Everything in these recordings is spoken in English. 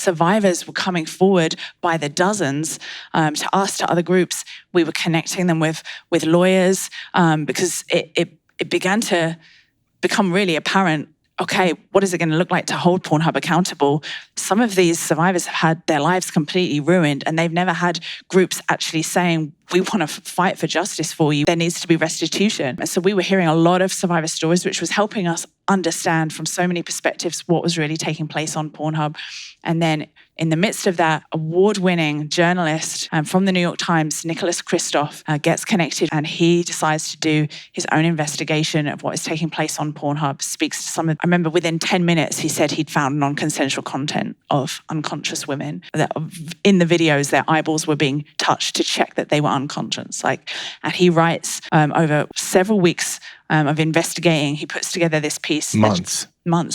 survivors were coming forward by the dozens to us, to other groups. We were connecting them with lawyers because it began to become really apparent, okay, what is it going to look like to hold Pornhub accountable? Some of these survivors have had their lives completely ruined, and they've never had groups actually saying, we want to fight for justice for you. There needs to be restitution. And so we were hearing a lot of survivor stories, which was helping us understand from so many perspectives what was really taking place on Pornhub. And then in the midst of that, award-winning journalist from the New York Times, Nicholas Kristof, gets connected, and he decides to do his own investigation of what is taking place on Pornhub, speaks to some of, I remember within 10 minutes, he said he'd found non-consensual content of unconscious women. That in the videos, their eyeballs were being touched to check that they were unconscious. And he writes over several weeks of investigating. He puts together this piece. Months.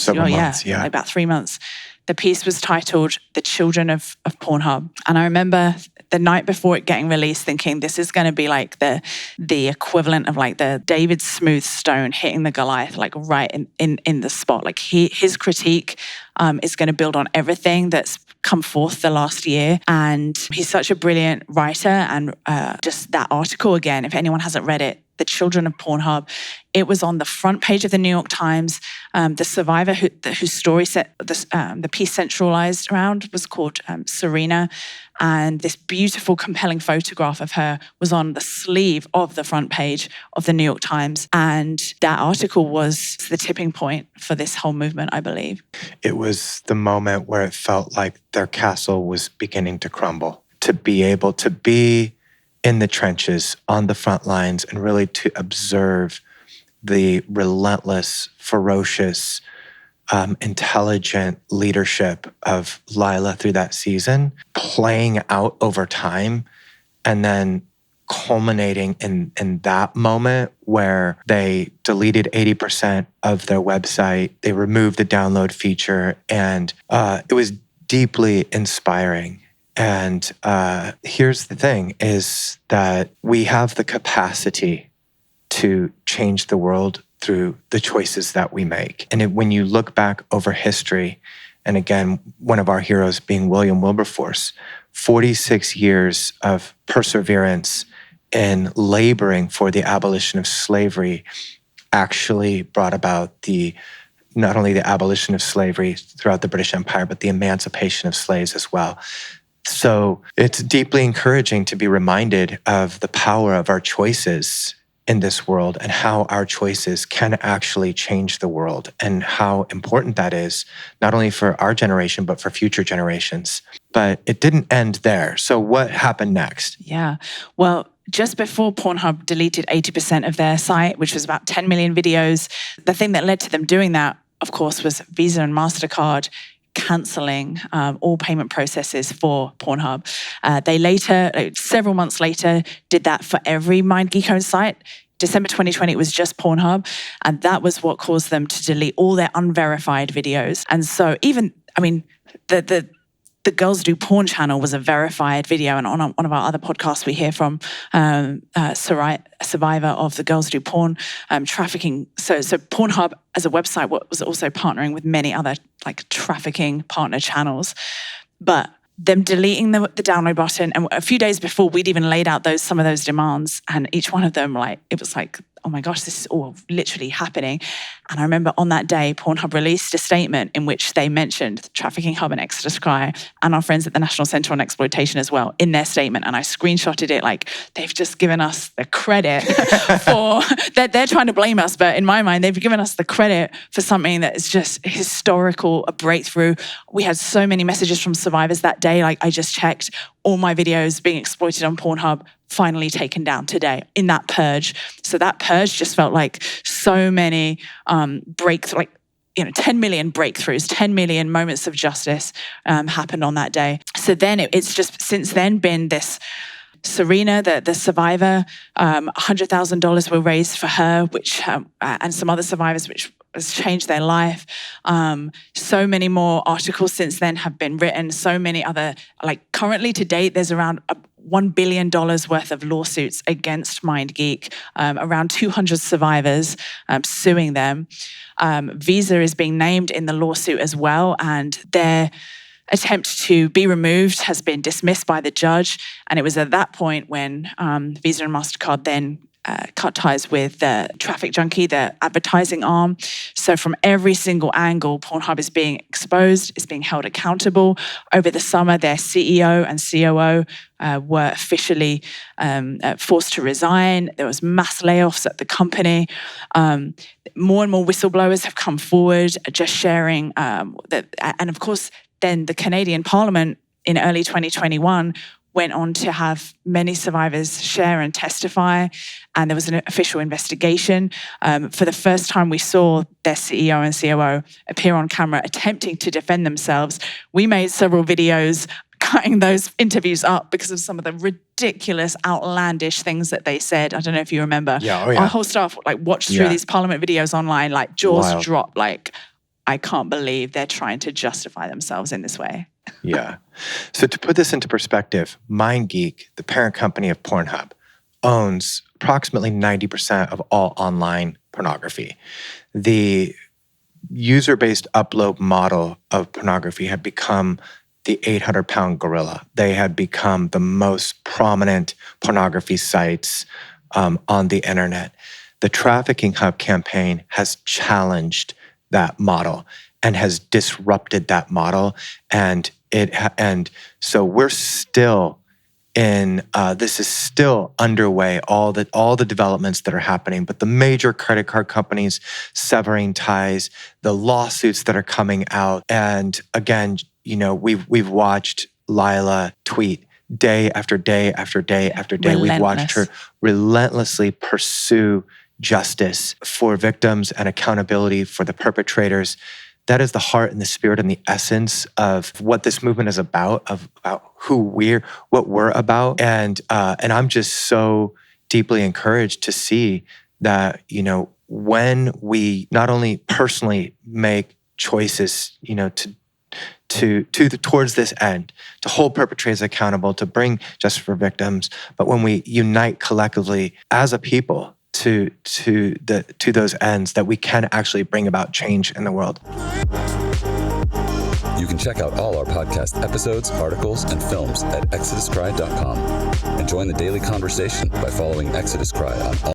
Several months, yeah. Like about 3 months. The piece was titled The Children of Pornhub. And I remember the night before it getting released thinking this is going to be like the equivalent of like the David Smooth stone hitting the Goliath, like right in the spot. Like his critique is going to build on everything that's come forth the last year. And he's such a brilliant writer. And just that article again, if anyone hasn't read it, The Children of Pornhub, it was on the front page of the New York Times. The survivor whose story the piece centralized around was called Serena. And this beautiful, compelling photograph of her was on the sleeve of the front page of the New York Times. And that article was the tipping point for this whole movement, I believe. It was the moment where it felt like their castle was beginning to crumble. To be able to be in the trenches, on the front lines, and really to observe the relentless, ferocious, intelligent leadership of Lila through that season, playing out over time, and then culminating in that moment where they deleted 80% of their website, they removed the download feature, and it was deeply inspiring. And here's the thing, is that we have the capacity to change the world through the choices that we make. And when you look back over history, and again, one of our heroes being William Wilberforce, 46 years of perseverance in laboring for the abolition of slavery actually brought about not only the abolition of slavery throughout the British Empire, but the emancipation of slaves as well. So it's deeply encouraging to be reminded of the power of our choices in this world and how our choices can actually change the world and how important that is, not only for our generation, but for future generations. But it didn't end there. So what happened next? Yeah. Well, just before Pornhub deleted 80% of their site, which was about 10 million videos, the thing that led to them doing that, of course, was Visa and MasterCard cancelling all payment processes for Pornhub. They later, several months later, did that for every MindGeek-owned site. December 2020, it was just Pornhub. And that was what caused them to delete all their unverified videos. And so the Girls Do Porn channel was a verified video. And on one of our other podcasts, we hear from a survivor of the Girls Do Porn trafficking. So Pornhub as a website was also partnering with many other like trafficking partner channels. But them deleting the download button, and a few days before, we'd even laid out some of those demands, and each one of them, it was like, oh my gosh, this is all literally happening. And I remember on that day, Pornhub released a statement in which they mentioned the Trafficking Hub and Exodus Cry and our friends at the National Center on Exploitation as well in their statement. And I screenshotted it like they've just given us the credit for, they're trying to blame us, but in my mind, they've given us the credit for something that is just historical, a breakthrough. We had so many messages from survivors that day. Like I just checked all my videos being exploited on Pornhub, finally taken down today in that purge. So that purge just felt like so many breakthroughs, 10 million breakthroughs, 10 million moments of justice happened on that day. So then it's just since then been this Serena, the survivor, $100,000 were raised for her, which and some other survivors, which has changed their life. So many more articles since then have been written. So many other, currently to date, there's around $1 billion worth of lawsuits against MindGeek, around 200 survivors suing them. Visa is being named in the lawsuit as well, and attempt to be removed has been dismissed by the judge. And it was at that point when Visa and MasterCard then cut ties with the Traffic Junkie, the advertising arm. So from every single angle, Pornhub is being exposed, is being held accountable. Over the summer, their CEO and COO were officially forced to resign. There was mass layoffs at the company. More and more whistleblowers have come forward, just sharing that. And of course, then the Canadian Parliament in early 2021 went on to have many survivors share and testify, and there was an official investigation. For the first time, we saw their CEO and COO appear on camera attempting to defend themselves. We made several videos cutting those interviews up because of some of the ridiculous, outlandish things that they said. I don't know if you remember. Yeah, oh yeah. Our whole staff watched through these Parliament videos online, jaws dropped, I can't believe they're trying to justify themselves in this way. Yeah. So to put this into perspective, MindGeek, the parent company of Pornhub, owns approximately 90% of all online pornography. The user-based upload model of pornography had become the 800-pound gorilla. They had become the most prominent pornography sites on the internet. The Trafficking Hub campaign has challenged that model and has disrupted that model, and so we're still in. This is still underway. All the developments that are happening, but the major credit card companies severing ties, the lawsuits that are coming out, and again, we've watched Lila tweet day after day after day after day. We've watched her relentlessly pursue justice for victims and accountability for the perpetrators. That is the heart and the spirit and the essence of what this movement is about what we're about. And I'm just so deeply encouraged to see that, when we not only personally make choices, towards this end, to hold perpetrators accountable, to bring justice for victims, but when we unite collectively as a people to those ends, that we can actually bring about change in the world. You can check out all our podcast episodes, articles, and films at exoduscry.com and join the daily conversation by following Exodus Cry on all